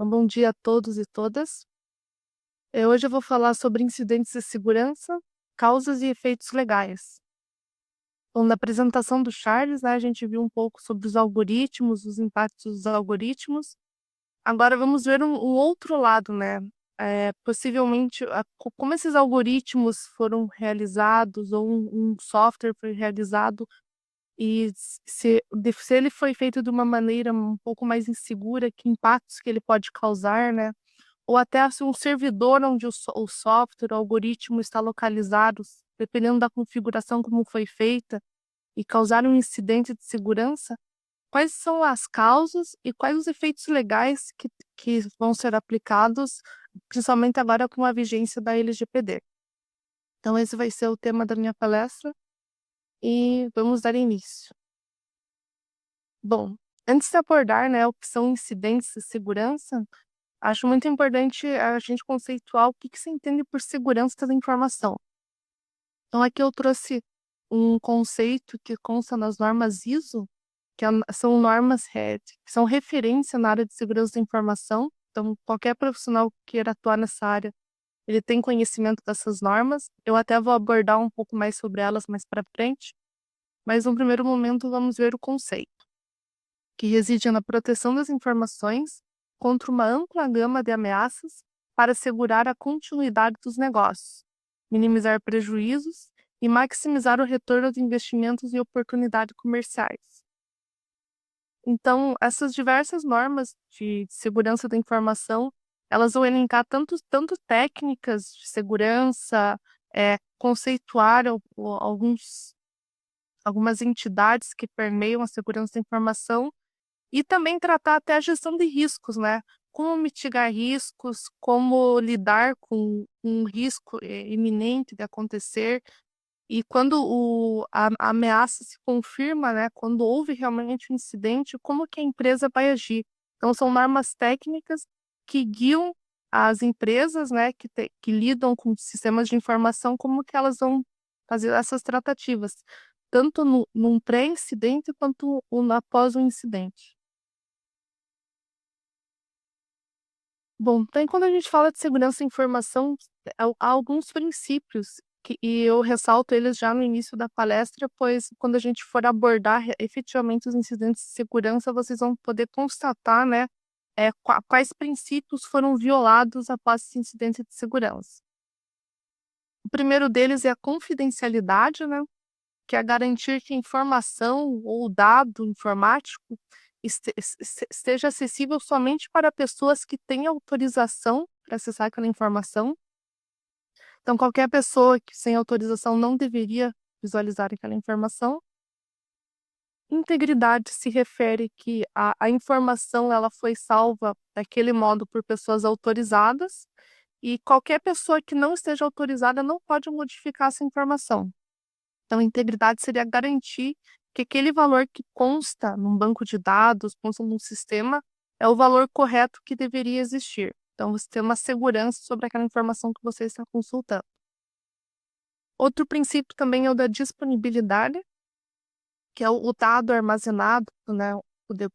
Então, bom dia a todos e todas. Hoje eu vou falar sobre incidentes de segurança, causas e efeitos legais. Bom, na apresentação do Charles, né, a gente viu um pouco sobre os algoritmos, os impactos dos algoritmos. Agora vamos ver um outro lado, né? Possivelmente, como esses algoritmos foram realizados, ou um software foi realizado, e se ele foi feito de uma maneira um pouco mais insegura, que impactos que ele pode causar, né? Ou até se um servidor onde o software, o algoritmo está localizado, dependendo da configuração como foi feita, e causar um incidente de segurança, quais são as causas e quais os efeitos legais que vão ser aplicados, principalmente agora com a vigência da LGPD. Então, esse vai ser o tema da minha palestra e vamos dar início. Bom, antes de abordar, né, o que são incidentes de segurança, acho muito importante a gente conceituar o que se entende por segurança da informação. Então, aqui eu trouxe um conceito que consta nas normas ISO, são normas que são referência na área de segurança da informação. Então, qualquer profissional que queira atuar nessa área, ele tem conhecimento dessas normas. Eu até vou abordar um pouco mais sobre elas mais para frente, mas no primeiro momento vamos ver o conceito, que reside na proteção das informações contra uma ampla gama de ameaças para assegurar a continuidade dos negócios, minimizar prejuízos e maximizar o retorno de investimentos e oportunidades comerciais. Então, essas diversas normas de segurança da informação, elas vão elencar tanto técnicas de segurança, conceituar algumas entidades que permeiam a segurança da informação, e também tratar até a gestão de riscos, né? Como mitigar riscos, como lidar com um risco iminente de acontecer. E quando a ameaça se confirma, né? Quando houve realmente um incidente, como que a empresa vai agir? Então, são normas técnicas que guiam as empresas, né? Que lidam com sistemas de informação, como que elas vão fazer essas tratativas, tanto num pré-incidente quanto após o incidente. Bom, então quando a gente fala de segurança da informação, há alguns princípios e eu ressalto eles já no início da palestra, pois quando a gente for abordar efetivamente os incidentes de segurança, vocês vão poder constatar, né, quais princípios foram violados após esse incidente de segurança. O primeiro deles é a confidencialidade, né, que é garantir que a informação ou dado informático esteja acessível somente para pessoas que têm autorização para acessar aquela informação. Então, qualquer pessoa que sem autorização não deveria visualizar aquela informação. Integridade se refere que a informação ela foi salva daquele modo por pessoas autorizadas, e qualquer pessoa que não esteja autorizada não pode modificar essa informação. Então, integridade seria garantir que aquele valor que consta num banco de dados, consta num sistema, é o valor correto que deveria existir. Então, você tem uma segurança sobre aquela informação que você está consultando. Outro princípio também é o da disponibilidade, que é o dado armazenado, né,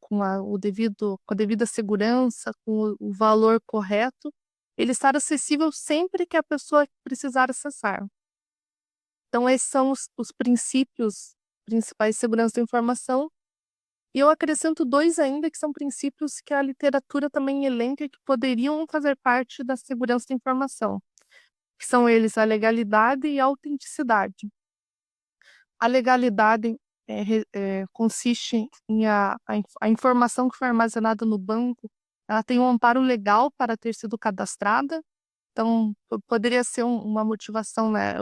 com a devida segurança, com o valor correto, ele estar acessível sempre que a pessoa precisar acessar. Então, esses são os princípios principais de segurança da informação. E eu acrescento dois ainda, que são princípios que a literatura também elenca que poderiam fazer parte da segurança da informação, que são eles a legalidade e a autenticidade. A legalidade consiste em a informação que foi armazenada no banco, ela tem um amparo legal para ter sido cadastrada. Então, poderia ser uma motivação, né?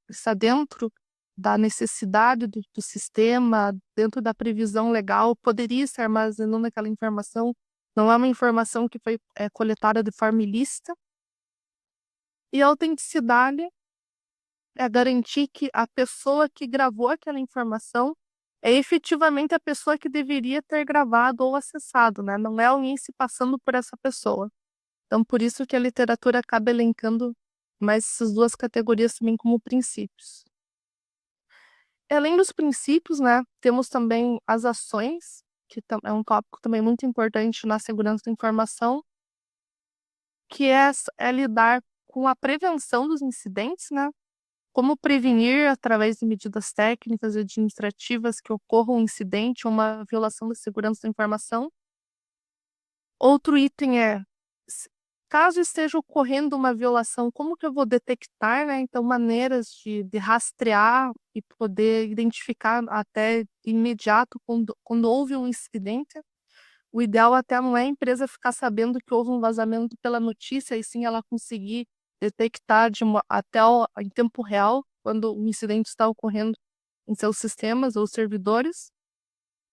Está dentro da necessidade do sistema, dentro da previsão legal, poderia estar armazenando aquela informação. Não é uma informação que foi coletada de forma ilícita. E a autenticidade é garantir que a pessoa que gravou aquela informação é efetivamente a pessoa que deveria ter gravado ou acessado, né? Não é alguém se passando por essa pessoa. Então, por isso que a literatura acaba elencando mais essas duas categorias também como princípios. Além dos princípios, né, temos também as ações, que é um tópico também muito importante na segurança da informação, que é lidar com a prevenção dos incidentes, né? Como prevenir através de medidas técnicas e administrativas que ocorra um incidente ou uma violação da segurança da informação. Outro item é, caso esteja ocorrendo uma violação, como que eu vou detectar, né? Então, maneiras de rastrear e poder identificar até imediato quando houve um incidente. O ideal até não é a empresa ficar sabendo que houve um vazamento pela notícia, e sim ela conseguir detectar em tempo real, quando um incidente está ocorrendo em seus sistemas ou servidores.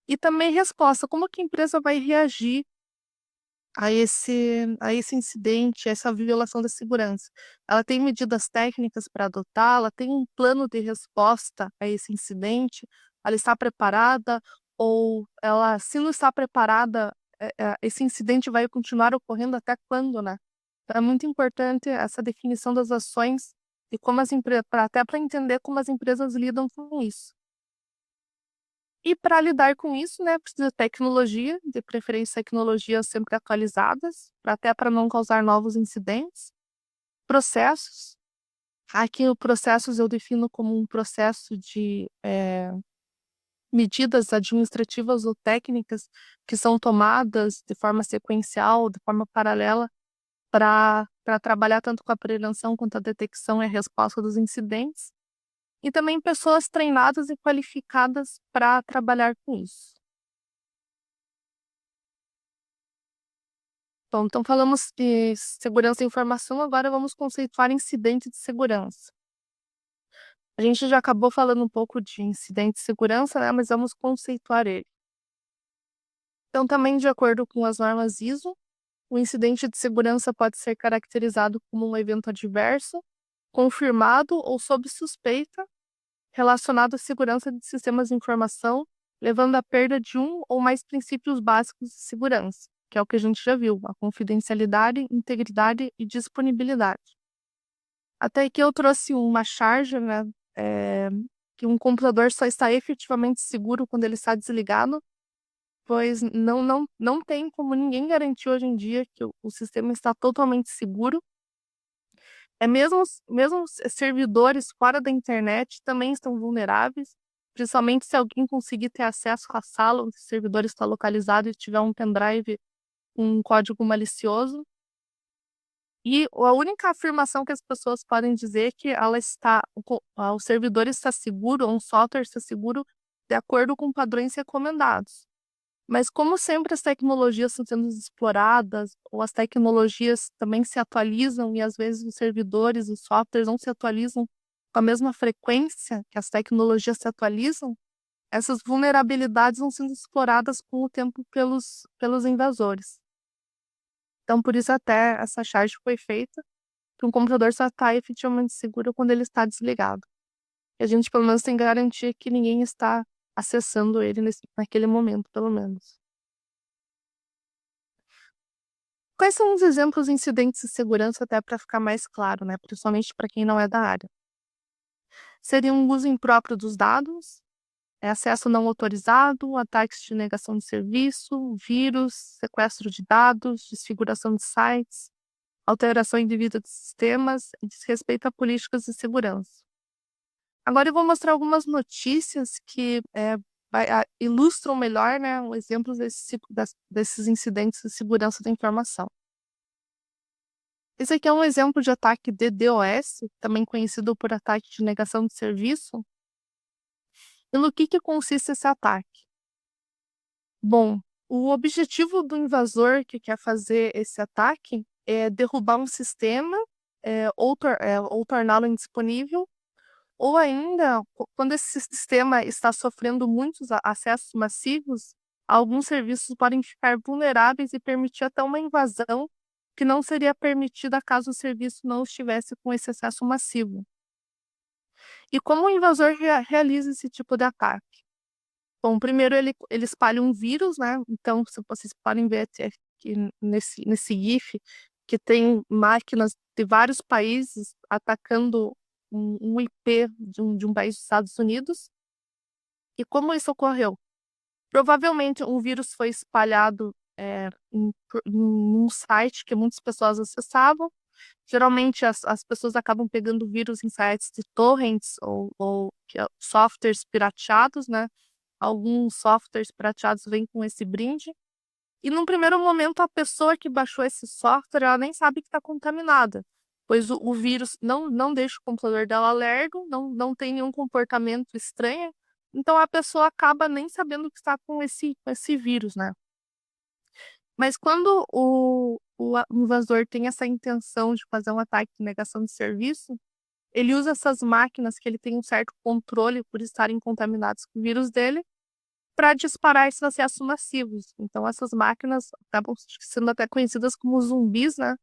E também resposta, como que a empresa vai reagir a esse incidente, a essa violação da segurança. Ela tem medidas técnicas para adotar, ela tem um plano de resposta a esse incidente, ela está preparada, ou ela, se não está preparada, esse incidente vai continuar ocorrendo até quando, né? Então, é muito importante essa definição das ações e como as empresas, até para entender como as empresas lidam com isso. E para lidar com isso, né, precisa de tecnologia, de preferência tecnologias sempre atualizadas, até para não causar novos incidentes. Processos. Aqui o processos eu defino como um processo de medidas administrativas ou técnicas que são tomadas de forma sequencial, de forma paralela, para trabalhar tanto com a prevenção quanto a detecção e a resposta dos incidentes. E também pessoas treinadas e qualificadas para trabalhar com isso. Bom, então falamos de segurança da informação, agora vamos conceituar incidente de segurança. A gente já acabou falando um pouco de incidente de segurança, né, mas vamos conceituar ele. Então, também de acordo com as normas ISO, o incidente de segurança pode ser caracterizado como um evento adverso, confirmado ou sob suspeita, relacionado à segurança de sistemas de informação, levando à perda de um ou mais princípios básicos de segurança, que é o que a gente já viu, a confidencialidade, integridade e disponibilidade. Até que eu trouxe uma charge, né, que um computador só está efetivamente seguro quando ele está desligado, pois não tem como ninguém garantir hoje em dia que o sistema está totalmente seguro. Mesmo os servidores fora da internet também estão vulneráveis, principalmente se alguém conseguir ter acesso à sala onde o servidor está localizado e tiver um pendrive com um código malicioso. E a única afirmação que as pessoas podem dizer é que o servidor está seguro, ou um software está seguro de acordo com padrões recomendados. Mas como sempre as tecnologias estão sendo exploradas, ou as tecnologias também se atualizam e às vezes os servidores, os softwares não se atualizam com a mesma frequência que as tecnologias se atualizam, essas vulnerabilidades vão sendo exploradas com o tempo pelos invasores. Então, por isso até essa charge foi feita, que um computador só está efetivamente seguro quando ele está desligado. E a gente, pelo menos, tem que garantir que ninguém está acessando ele naquele momento, pelo menos. Quais são os exemplos de incidentes de segurança, até para ficar mais claro, né? Principalmente para quem não é da área? Seria um uso impróprio dos dados, acesso não autorizado, ataques de negação de serviço, vírus, sequestro de dados, desfiguração de sites, alteração indevida de sistemas e desrespeito a políticas de segurança. Agora eu vou mostrar algumas notícias que ilustram melhor, né, o exemplo desses incidentes de segurança da informação. Esse aqui é um exemplo de ataque de DDoS, também conhecido por ataque de negação de serviço. E no que consiste esse ataque? Bom, o objetivo do invasor que quer fazer esse ataque é derrubar um sistema, ou torná-lo indisponível, ou ainda, quando esse sistema está sofrendo muitos acessos massivos, alguns serviços podem ficar vulneráveis e permitir até uma invasão que não seria permitida caso o serviço não estivesse com esse acesso massivo. E como o invasor realiza esse tipo de ataque? Bom, primeiro ele espalha um vírus, né? Então, se vocês podem ver aqui nesse GIF, que tem máquinas de vários países atacando um IP de um país dos Estados Unidos. E como isso ocorreu? Provavelmente um vírus foi espalhado em um site que muitas pessoas acessavam. Geralmente as pessoas acabam pegando vírus em sites de torrents ou softwares pirateados, né? Alguns softwares pirateados vêm com esse brinde. E num primeiro momento, a pessoa que baixou esse software, ela nem sabe que está contaminada, pois o vírus não deixa o computador dela lerdo, não tem nenhum comportamento estranho, então a pessoa acaba nem sabendo que está com esse vírus, né? Mas quando o invasor tem essa intenção de fazer um ataque de negação de serviço, ele usa essas máquinas que ele tem um certo controle por estarem contaminadas com o vírus dele para disparar esses acessos massivos. Então, essas máquinas acabam sendo até conhecidas como zumbis, né?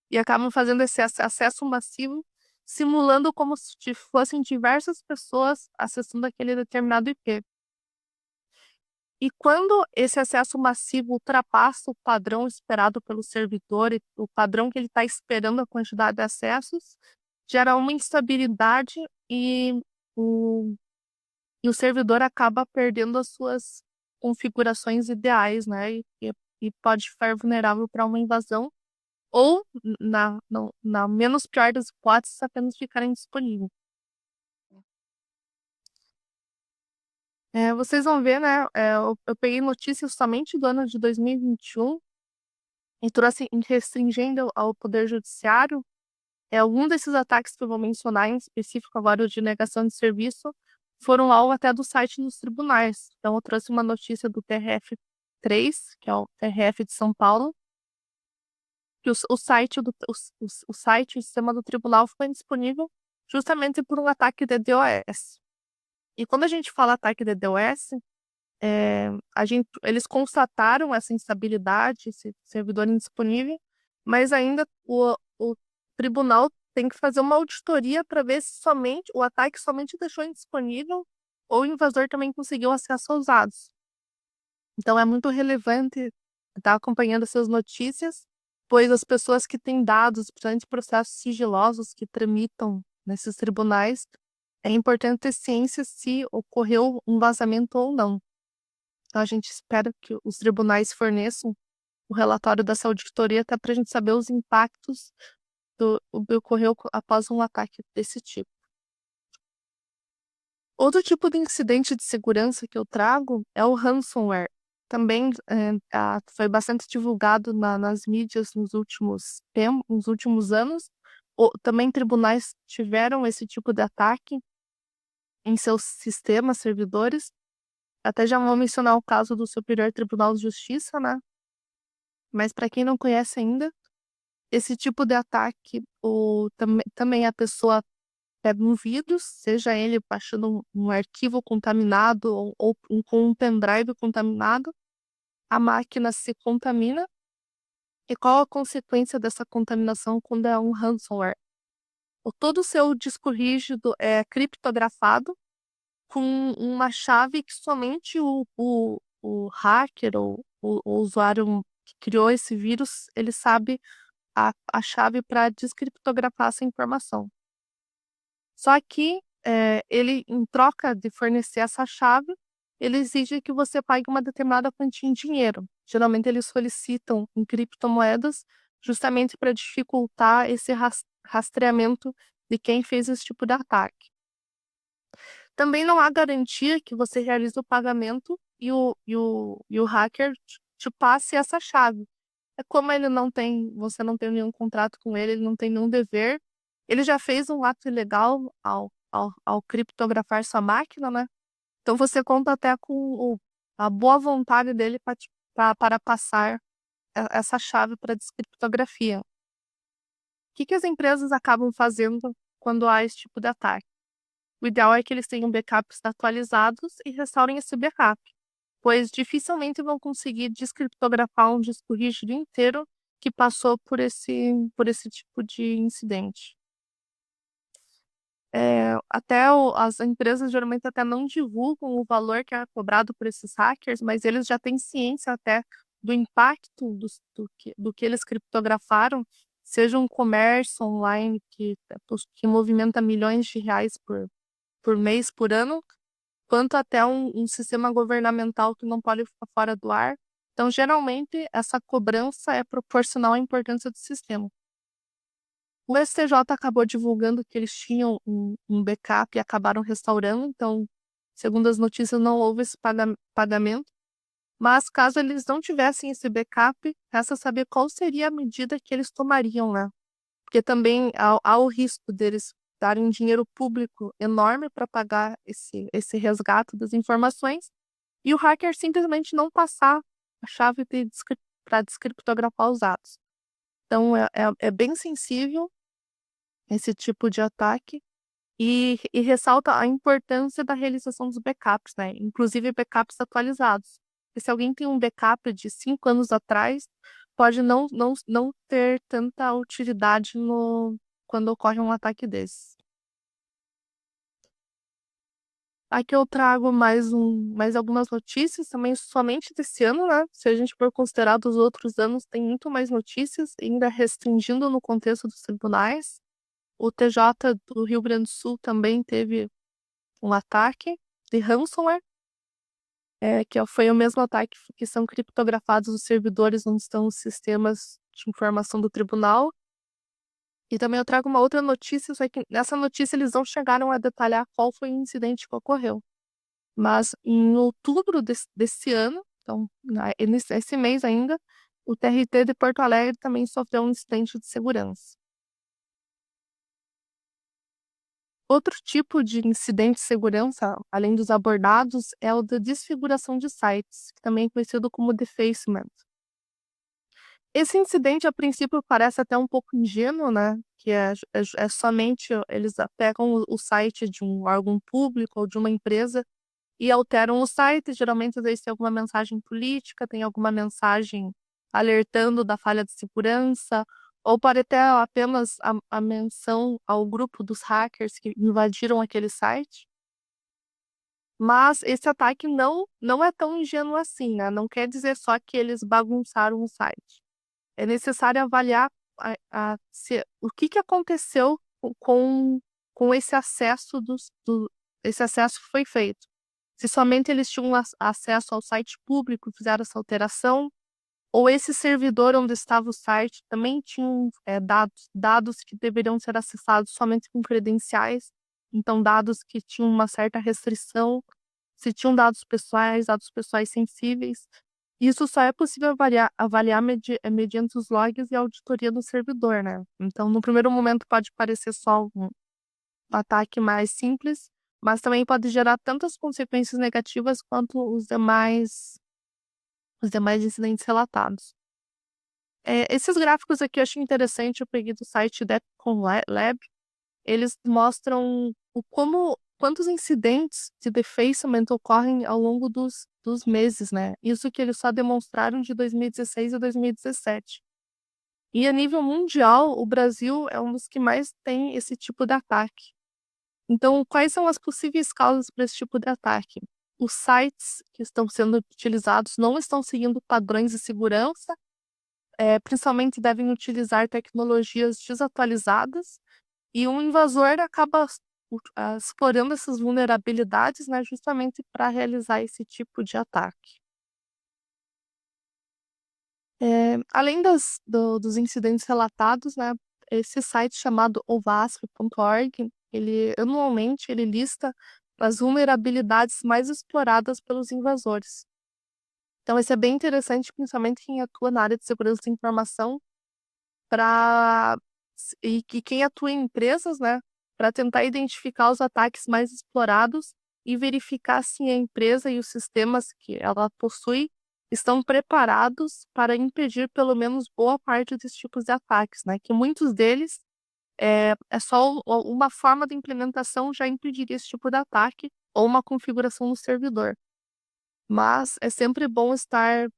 E acabam fazendo esse acesso massivo, simulando como se fossem diversas pessoas acessando aquele determinado IP. E quando esse acesso massivo ultrapassa o padrão esperado pelo servidor, e o padrão que ele está esperando a quantidade de acessos, gera uma instabilidade o, e o servidor acaba perdendo as suas configurações ideais, né? E pode ficar vulnerável para uma invasão, ou, na menos pior das hipóteses, apenas ficar indisponível. Vocês vão ver, né? Eu peguei notícias somente do ano de 2021 e trouxe restringindo ao Poder Judiciário. Algum desses ataques que eu vou mencionar, em específico agora o de negação de serviço, foram alvo até do site dos tribunais. Então, eu trouxe uma notícia do TRF3, que é o TRF de São Paulo, que o site, o sistema do tribunal ficou indisponível justamente por um ataque de DOS. E quando a gente fala ataque de DOS, eles constataram essa instabilidade, esse servidor indisponível, mas ainda o tribunal tem que fazer uma auditoria para ver se o ataque somente deixou indisponível ou o invasor também conseguiu acesso aos dados. Então é muito relevante estar acompanhando essas notícias, pois as pessoas que têm dados, principalmente processos sigilosos que tramitam nesses tribunais, é importante ter ciência se ocorreu um vazamento ou não. Então, a gente espera que os tribunais forneçam o relatório dessa auditoria até para a gente saber os impactos do que ocorreu após um ataque desse tipo. Outro tipo de incidente de segurança que eu trago é o ransomware. Também foi bastante divulgado nas mídias nos últimos anos. Também tribunais tiveram esse tipo de ataque em seus sistemas, servidores. Até já vou mencionar o caso do Superior Tribunal de Justiça, né? Mas para quem não conhece ainda, esse tipo de ataque, também a pessoa pega um vírus, seja ele baixando um arquivo contaminado ou com um pendrive contaminado, a máquina se contamina. E qual a consequência dessa contaminação quando é um ransomware? Todo o seu disco rígido é criptografado com uma chave que somente o hacker ou o usuário que criou esse vírus, ele sabe a chave para descriptografar essa informação. Só que ele, em troca de fornecer essa chave, ele exige que você pague uma determinada quantia em dinheiro. Geralmente eles solicitam em criptomoedas justamente para dificultar esse rastreamento de quem fez esse tipo de ataque. Também não há garantia que você realize o pagamento e o hacker te passe essa chave. Como você não tem nenhum contrato com ele não tem nenhum dever, ele já fez um ato ilegal ao criptografar sua máquina, né? Então você conta até com a boa vontade dele para passar essa chave para descriptografia. O que as empresas acabam fazendo quando há esse tipo de ataque? O ideal é que eles tenham backups atualizados e restaurem esse backup, pois dificilmente vão conseguir descriptografar um disco rígido inteiro que passou por esse tipo de incidente. As empresas geralmente até não divulgam o valor que é cobrado por esses hackers, mas eles já têm ciência até do impacto do que eles criptografaram, seja um comércio online que movimenta milhões de reais por mês, por ano, quanto até um sistema governamental que não pode ficar fora do ar. Então, geralmente, essa cobrança é proporcional à importância do sistema. O STJ acabou divulgando que eles tinham um backup e acabaram restaurando, então, segundo as notícias, não houve esse pagamento. Mas caso eles não tivessem esse backup, resta saber qual seria a medida que eles tomariam, né? Porque também há o risco deles darem um dinheiro público enorme para pagar esse resgate das informações e o hacker simplesmente não passar a chave para descriptografar os dados. Então, é bem sensível esse tipo de ataque e ressalta a importância da realização dos backups, né? Inclusive backups atualizados. Porque se alguém tem um backup de 5 anos atrás, pode não ter tanta utilidade quando ocorre um ataque desse. Aqui eu trago mais algumas notícias, também somente desse ano, né? Se a gente for considerar dos outros anos, tem muito mais notícias, ainda restringindo no contexto dos tribunais. O TJ do Rio Grande do Sul também teve um ataque de ransomware, que foi o mesmo ataque que são criptografados os servidores onde estão os sistemas de informação do tribunal. E também eu trago uma outra notícia, só que nessa notícia eles não chegaram a detalhar qual foi o incidente que ocorreu. Mas em outubro desse ano, então esse mês ainda, o TRT de Porto Alegre também sofreu um incidente de segurança. Outro tipo de incidente de segurança, além dos abordados, é o da desfiguração de sites, que também é conhecido como defacement. Esse incidente, a princípio, parece até um pouco ingênuo, né? Que é somente eles pegam o site de um órgão público ou de uma empresa e alteram o site. Geralmente, às vezes, tem alguma mensagem política, tem alguma mensagem alertando da falha de segurança, ou pode ter apenas a menção ao grupo dos hackers que invadiram aquele site. Mas esse ataque não é tão ingênuo assim, né? Não quer dizer só que eles bagunçaram o site. É necessário avaliar o que aconteceu com esse acesso esse acesso que foi feito. Se somente eles tinham acesso ao site público, fizeram essa alteração, ou esse servidor onde estava o site também tinha dados que deveriam ser acessados somente com credenciais, então dados que tinham uma certa restrição, se tinham dados pessoais sensíveis. Isso só é possível avaliar mediante os logs e a auditoria do servidor, né? Então, no primeiro momento pode parecer só um ataque mais simples, mas também pode gerar tantas consequências negativas quanto os demais incidentes relatados. Esses gráficos aqui eu achei interessante, eu peguei do site Defcon Lab. Eles mostram quantos incidentes de defacement ocorrem ao longo dos meses, né? Isso que eles só demonstraram de 2016 a 2017. E a nível mundial, o Brasil é um dos que mais tem esse tipo de ataque. Então, quais são as possíveis causas para esse tipo de ataque? Os sites que estão sendo utilizados não estão seguindo padrões de segurança, principalmente devem utilizar tecnologias desatualizadas, e um invasor acaba explorando essas vulnerabilidades, né, justamente para realizar esse tipo de ataque. Além dos incidentes relatados, né, esse site chamado ovasp.org, anualmente ele lista as vulnerabilidades mais exploradas pelos invasores. Então, isso é bem interessante, principalmente quem atua na área de segurança da informação, e quem atua em empresas, né, para tentar identificar os ataques mais explorados e verificar se a empresa e os sistemas que ela possui estão preparados para impedir pelo menos boa parte desses tipos de ataques, né? Que muitos deles é só uma forma de implementação já impediria esse tipo de ataque ou uma configuração no servidor. Mas é sempre bom estar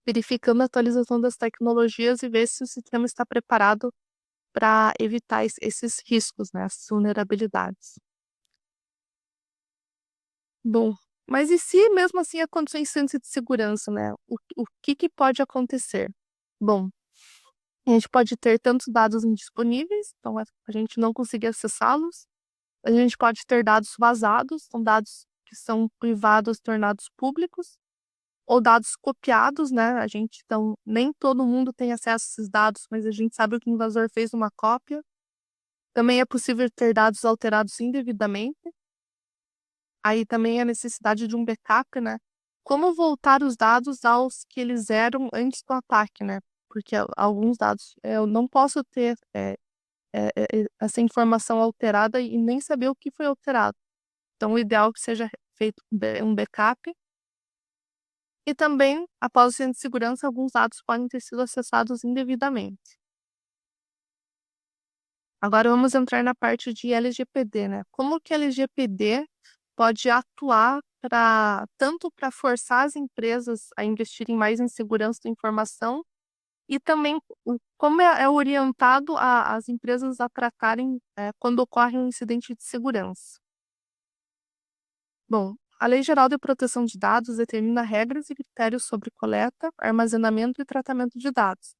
verificando a atualização das tecnologias e ver se o sistema está preparado para evitar esses riscos, né, essas vulnerabilidades. Bom, mas e se mesmo assim acontecer incidente de segurança, né? O que pode acontecer? Bom, a gente pode ter tantos dados indisponíveis, então a gente não conseguir acessá-los. A gente pode ter dados vazados, são dados que são privados tornados públicos. ou dados copiados, né? Então, nem todo mundo tem acesso a esses dados, mas a gente sabe que o invasor fez uma cópia. Também é possível ter dados alterados indevidamente. Aí também a necessidade de um backup, né? Como voltar os dados aos que eles eram antes do ataque, né? Porque alguns dados eu não posso ter essa informação alterada e nem saber o que foi alterado. Então, o ideal é que seja feito um backup. E também, após o incidente de segurança, alguns dados podem ter sido acessados indevidamente. Agora vamos entrar na parte de LGPD, né? Como que a LGPD pode atuar tanto para forçar as empresas a investirem mais em segurança da informação e também como é orientado as empresas a tratarem quando ocorre um incidente de segurança. Bom, a Lei Geral de Proteção de Dados determina regras e critérios sobre coleta, armazenamento e tratamento de dados.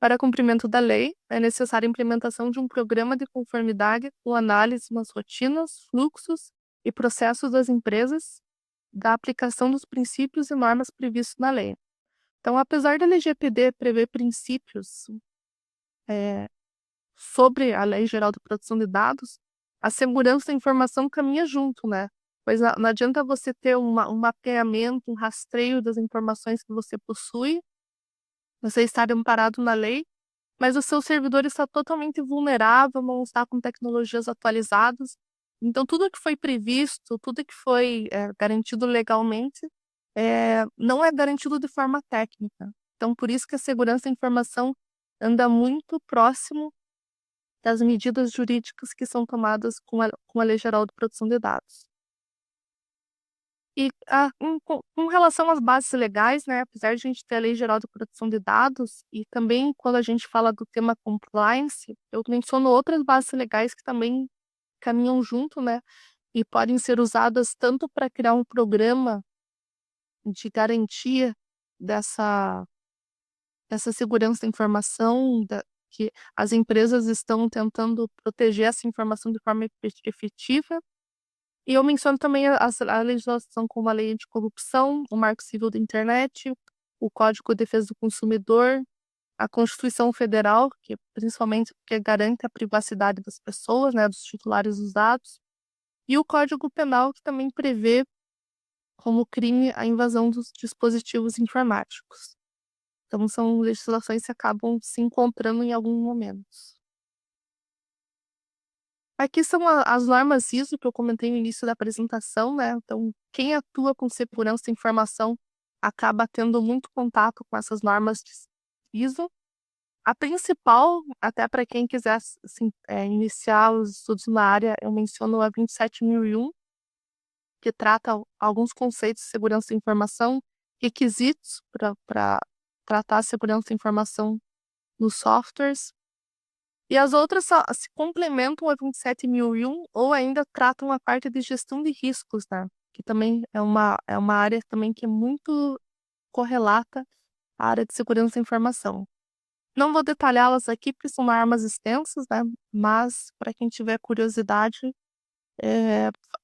Para cumprimento da lei, é necessária a implementação de um programa de conformidade com análise nas rotinas, fluxos e processos das empresas da aplicação dos princípios e normas previstos na lei. Então, apesar da LGPD prever princípios sobre a Lei Geral de Proteção de Dados, a segurança da informação caminha junto, né? Pois não adianta você ter um mapeamento, um rastreio das informações que você possui, você estar amparado na lei, mas o seu servidor está totalmente vulnerável, não está com tecnologias atualizadas. Então, tudo que foi previsto, tudo que foi garantido legalmente, não é garantido de forma técnica. Então, por isso que a segurança da informação anda muito próximo das medidas jurídicas que são tomadas com a Lei Geral de Proteção de Dados. E com relação às bases legais, né, apesar de a gente ter a Lei Geral de Proteção de Dados, e também quando a gente fala do tema compliance, eu menciono outras bases legais que também caminham junto, né, e podem ser usadas tanto para criar um programa de garantia dessa segurança da informação, que as empresas estão tentando proteger essa informação de forma efetiva. E eu menciono também a legislação como a Lei Anticorrupção, o Marco Civil da Internet, o Código de Defesa do Consumidor, a Constituição Federal, que principalmente porque garante a privacidade das pessoas, né, dos titulares dos dados, e o Código Penal, que também prevê como crime a invasão dos dispositivos informáticos. Então, são legislações que acabam se encontrando em alguns momentos. Aqui são as normas ISO que eu comentei no início da apresentação, né? Então, quem atua com segurança da informação acaba tendo muito contato com essas normas de ISO. A principal, até para quem quiser assim, iniciar os estudos na área, eu menciono a 27001, que trata alguns conceitos de segurança da informação, requisitos para tratar a segurança da informação nos softwares. E as outras se complementam a 27001 ou ainda tratam a parte de gestão de riscos, né? Que também é uma área também que é muito correlata à área de segurança da informação. Não vou detalhá-las aqui porque são armas extensas, né? Mas para quem tiver curiosidade,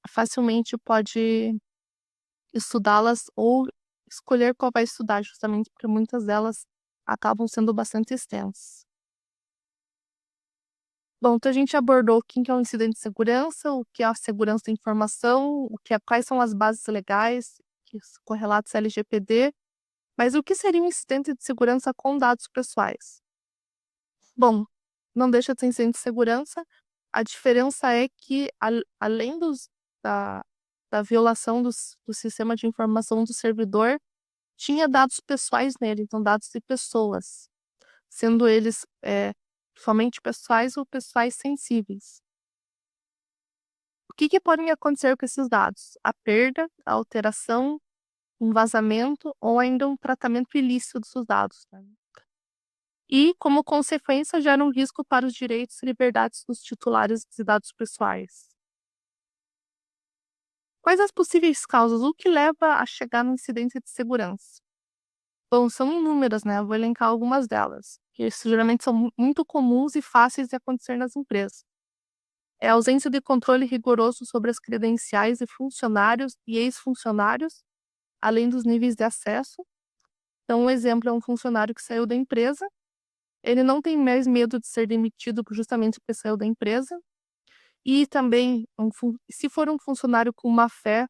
facilmente pode estudá-las ou escolher qual vai estudar, justamente porque muitas delas acabam sendo bastante extensas. Bom, então a gente abordou o que é um incidente de segurança, o que é a segurança da informação, quais são as bases legais correlatas à LGPD, mas o que seria um incidente de segurança com dados pessoais? Bom, não deixa de ser incidente de segurança, a diferença é que, além da violação do sistema de informação do servidor, tinha dados pessoais nele, então dados de pessoas, sendo eles somente pessoais ou pessoais sensíveis. O que podem acontecer com esses dados? A perda, a alteração, um vazamento ou ainda um tratamento ilícito dos dados, né? E, como consequência, gera um risco para os direitos e liberdades dos titulares de dados pessoais. Quais as possíveis causas? O que leva a chegar no incidente de segurança? Bom, são inúmeras, né? Eu vou elencar algumas delas, que geralmente são muito comuns e fáceis de acontecer nas empresas. É a ausência de controle rigoroso sobre as credenciais de funcionários e ex-funcionários, além dos níveis de acesso. Então, um exemplo é um funcionário que saiu da empresa, ele não tem mais medo de ser demitido justamente porque saiu da empresa. E também, se for um funcionário com má fé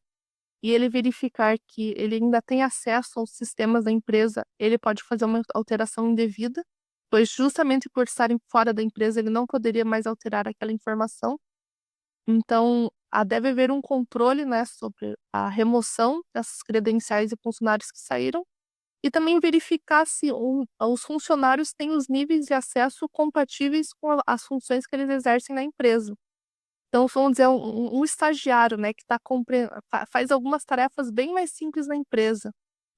e ele verificar que ele ainda tem acesso aos sistemas da empresa, ele pode fazer uma alteração indevida, pois justamente por estarem fora da empresa, ele não poderia mais alterar aquela informação. Então, deve haver um controle, né, sobre a remoção dessas credenciais de funcionários que saíram e também verificar se os funcionários têm os níveis de acesso compatíveis com as funções que eles exercem na empresa. Então, vamos dizer, um estagiário, né, que faz algumas tarefas bem mais simples na empresa.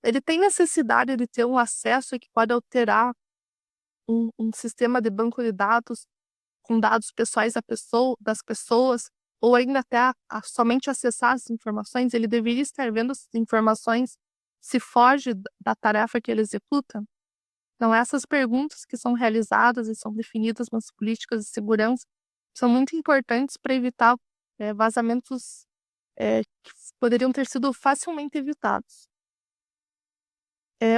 Ele tem necessidade de ter um acesso que pode alterar um sistema de banco de dados com dados pessoais das pessoas, ou ainda até somente acessar as informações, ele deveria estar vendo essas informações se foge da tarefa que ele executa? Então, essas perguntas que são realizadas e são definidas nas políticas de segurança são muito importantes para evitar vazamentos que poderiam ter sido facilmente evitados.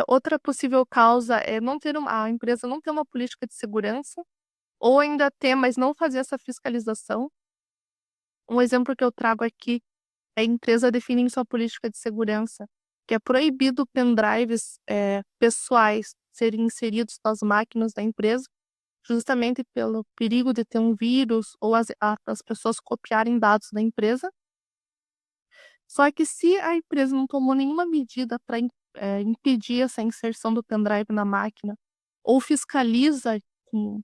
Outra possível causa é a empresa não ter uma política de segurança, ou ainda ter, mas não fazer essa fiscalização. Um exemplo que eu trago aqui é a empresa definir em sua política de segurança que é proibido pendrives pessoais serem inseridos nas máquinas da empresa, justamente pelo perigo de ter um vírus ou as pessoas copiarem dados da empresa. Só que se a empresa não tomou nenhuma medida para impedir essa inserção do pendrive na máquina, ou fiscaliza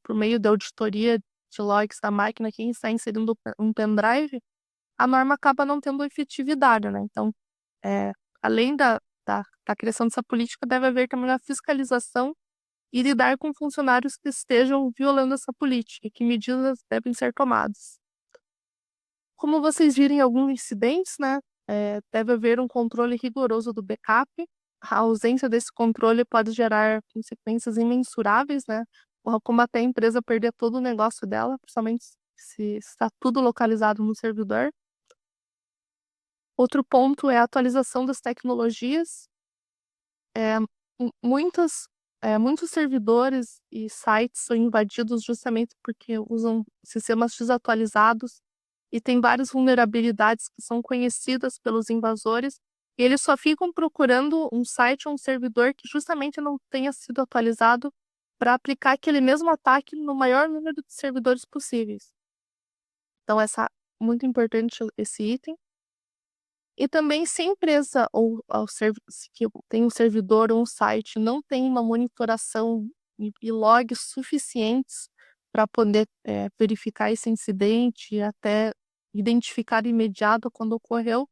por meio da auditoria de logs da máquina quem está inserindo um pendrive, a norma acaba não tendo efetividade, né? Então, além da criação dessa política, deve haver também uma fiscalização e lidar com funcionários que estejam violando essa política, e que medidas devem ser tomadas. Como vocês viram em alguns incidentes, né, deve haver um controle rigoroso do backup. A ausência desse controle pode gerar consequências imensuráveis, né, como até a empresa perder todo o negócio dela, principalmente se está tudo localizado no servidor. Outro ponto é a atualização das tecnologias. Eh, muitos servidores e sites são invadidos justamente porque usam sistemas desatualizados e tem várias vulnerabilidades que são conhecidas pelos invasores, e eles só ficam procurando um site ou um servidor que justamente não tenha sido atualizado para aplicar aquele mesmo ataque no maior número de servidores possíveis. Então muito importante esse item. E também se a empresa se que tem um servidor ou um site não tem uma monitoração e logs suficientes para poder, verificar esse incidente e até identificar imediato quando ocorreu,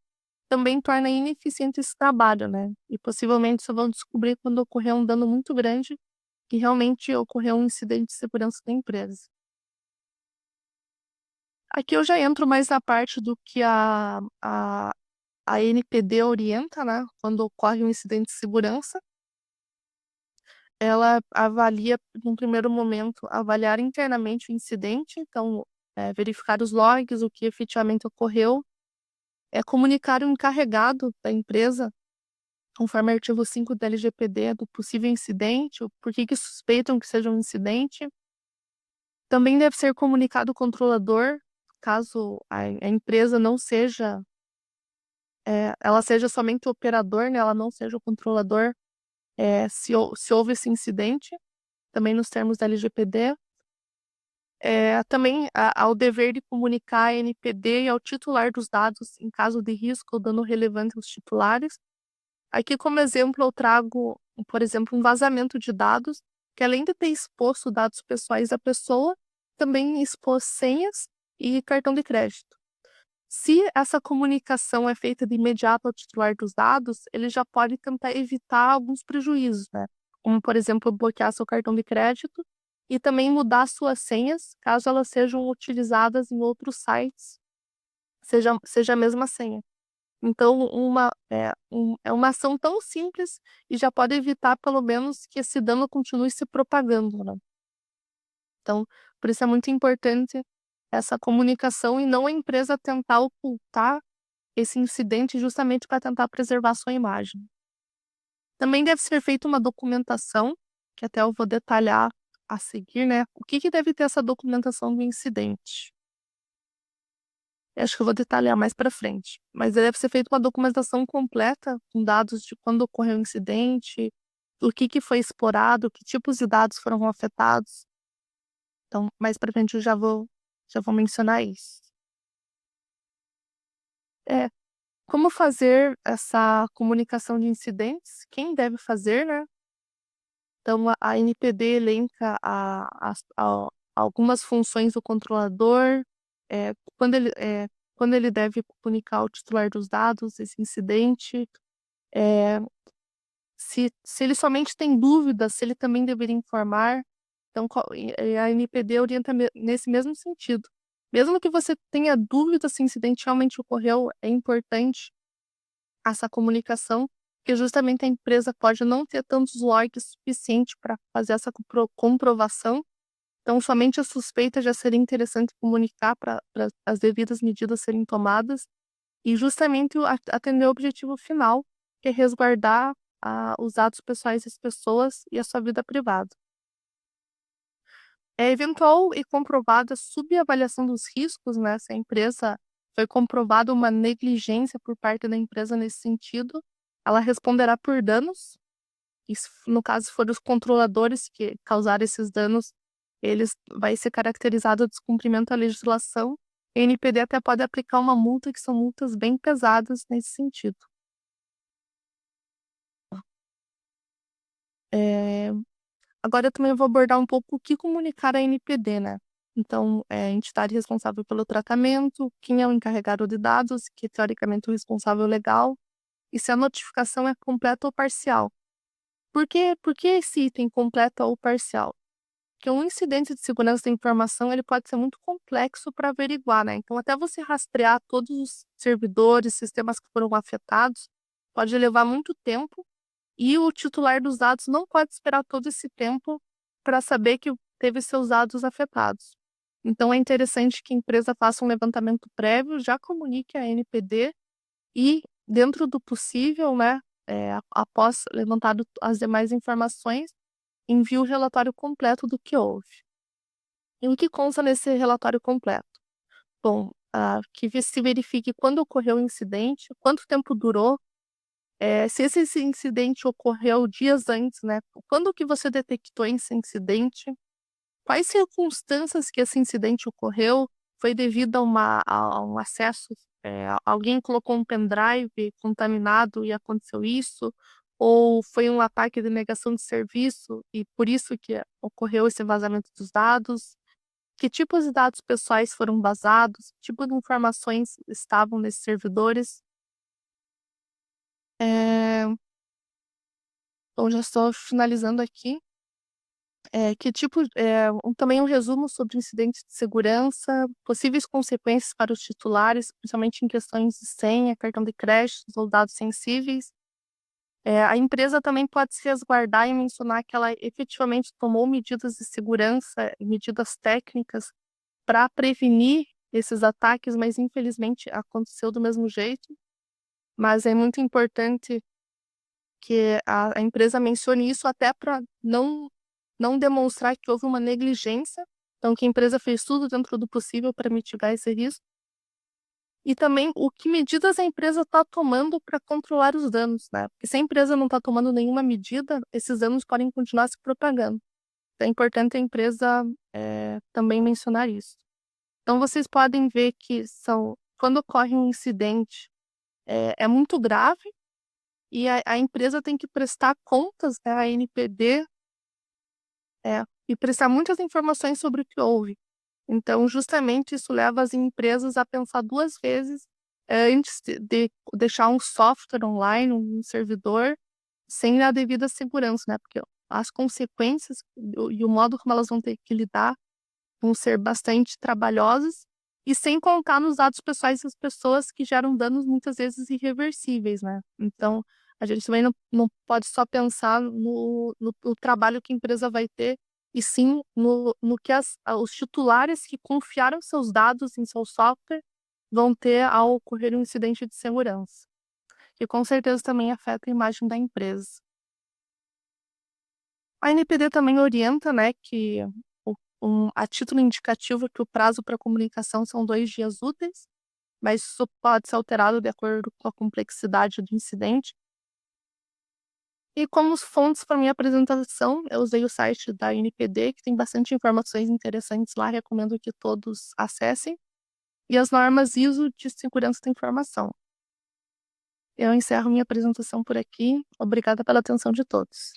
também torna ineficiente esse trabalho, né. E possivelmente só vão descobrir quando ocorrer um dano muito grande, que realmente ocorreu um incidente de segurança da empresa. Aqui eu já entro mais na parte do que a NPD orienta, né, quando ocorre um incidente de segurança. Ela avalia, num primeiro momento, avaliar internamente o incidente, então, verificar os logs, o que efetivamente ocorreu, comunicar o encarregado da empresa, conforme o artigo 5 da LGPD, do possível incidente, o porquê que suspeitam que seja um incidente. Também deve ser comunicado o controlador, caso a empresa não seja, ela seja somente o operador, né, ela não seja o controlador. Se houve esse incidente, também nos termos da LGPD. Também há o dever de comunicar à NPD e ao titular dos dados em caso de risco ou dano relevante aos titulares. Aqui, como exemplo, eu trago, por exemplo, um vazamento de dados, que além de ter exposto dados pessoais da pessoa, também expôs senhas e cartão de crédito. Se essa comunicação é feita de imediato ao titular dos dados, ele já pode tentar evitar alguns prejuízos, né? Como, por exemplo, bloquear seu cartão de crédito e também mudar suas senhas, caso elas sejam utilizadas em outros sites, seja a mesma senha. Então, é uma ação tão simples e já pode evitar, pelo menos, que esse dano continue se propagando, né? Então, por isso é muito importante essa comunicação e não a empresa tentar ocultar esse incidente justamente para tentar preservar sua imagem. Também deve ser feita uma documentação, que até eu vou detalhar a seguir, né, o que que deve ter essa documentação do incidente. Eu acho que eu vou detalhar mais para frente, mas deve ser feita uma documentação completa com dados de quando ocorreu o incidente, o que que foi explorado, que tipos de dados foram afetados. Então, mais para frente eu já vou mencionar isso. É, como fazer essa comunicação de incidentes? Quem deve fazer, né? Então, a NPD elenca algumas funções do controlador, eh, quando ele, eh, quando ele deve comunicar ao titular dos dados esse incidente, eh, se ele somente tem dúvidas, se ele também deveria informar. Então, a NPD orienta nesse mesmo sentido. Mesmo que você tenha dúvida se o incidente realmente ocorreu, é importante essa comunicação, porque justamente a empresa pode não ter tantos logs suficiente para fazer essa comprovação. Então, somente a suspeita já seria interessante comunicar para as devidas medidas serem tomadas e justamente atender o objetivo final, que é resguardar os dados pessoais das pessoas e a sua vida privada. É eventual e comprovada subavaliação dos riscos, né? Se a empresa foi comprovada uma negligência por parte da empresa nesse sentido, ela responderá por danos. E no caso for os controladores que causaram esses danos, eles vai ser caracterizado o descumprimento da legislação. A NPD até pode aplicar uma multa, que são multas bem pesadas nesse sentido. Eh, Agora eu também vou abordar um pouco o que comunicar à NPD, né. Então, a entidade responsável pelo tratamento, quem é o encarregado de dados, que teoricamente é o responsável legal, e se a notificação é completa ou parcial. Por que esse item completa ou parcial? Porque um incidente de segurança da informação, ele pode ser muito complexo para averiguar, né, então até você rastrear todos os servidores, sistemas que foram afetados, pode levar muito tempo, e o titular dos dados não pode esperar todo esse tempo para saber que teve seus dados afetados. Então é interessante que a empresa faça um levantamento prévio, já comunique à NPD e, dentro do possível, né, após levantado as demais informações, envie o relatório completo do que houve. E o que consta nesse relatório completo? Bom, se verifique quando ocorreu o incidente, quanto tempo durou, se esse incidente ocorreu dias antes, né, quando que você detectou esse incidente, quais circunstâncias que esse incidente ocorreu, foi devido a um acesso, alguém colocou um pendrive contaminado e aconteceu isso, ou foi um ataque de negação de serviço e por isso que ocorreu esse vazamento dos dados? Que tipos de dados pessoais foram vazados? Que tipo de informações estavam nesses servidores? Eh, Então já estou finalizando aqui. Que tipo também um resumo sobre incidentes de segurança, possíveis consequências para os titulares, principalmente em questões de senha, cartão de crédito ou dados sensíveis. A empresa também pode se resguardar e mencionar que ela efetivamente tomou medidas de segurança e medidas técnicas para prevenir esses ataques, mas infelizmente aconteceu do mesmo jeito. Mas é muito importante que a empresa mencione isso até para não demonstrar que houve uma negligência, então que a empresa fez tudo dentro do possível para mitigar esse risco, e também o que medidas a empresa está tomando para controlar os danos, né, porque se a empresa não está tomando nenhuma medida, esses danos podem continuar se propagando. Então é importante a empresa, também mencionar isso. Então vocês podem ver que quando ocorre um incidente, é muito grave e a empresa tem que prestar contas, né, à NPD, e prestar muitas informações sobre o que houve. Então, justamente isso leva as empresas a pensar 2 vezes, antes de deixar um software online, um servidor, sem a devida segurança, né, porque as consequências e o modo como elas vão ter que lidar vão ser bastante trabalhosos, e sem contar nos dados pessoais das pessoas que geram danos muitas vezes irreversíveis, né. Então, a gente também não pode só pensar no trabalho que a empresa vai ter, e sim no que os titulares que confiaram seus dados em seu software vão ter ao ocorrer um incidente de segurança, que com certeza também afeta a imagem da empresa. A NPD também orienta, né, que a título indicativo que o prazo para comunicação são 2 dias úteis, mas isso pode ser alterado de acordo com a complexidade do incidente. E como fontes para minha apresentação, eu usei o site da NPD, que tem bastante informações interessantes lá, recomendo que todos acessem, e as normas ISO de segurança da informação. Eu encerro minha apresentação por aqui. Obrigada pela atenção de todos.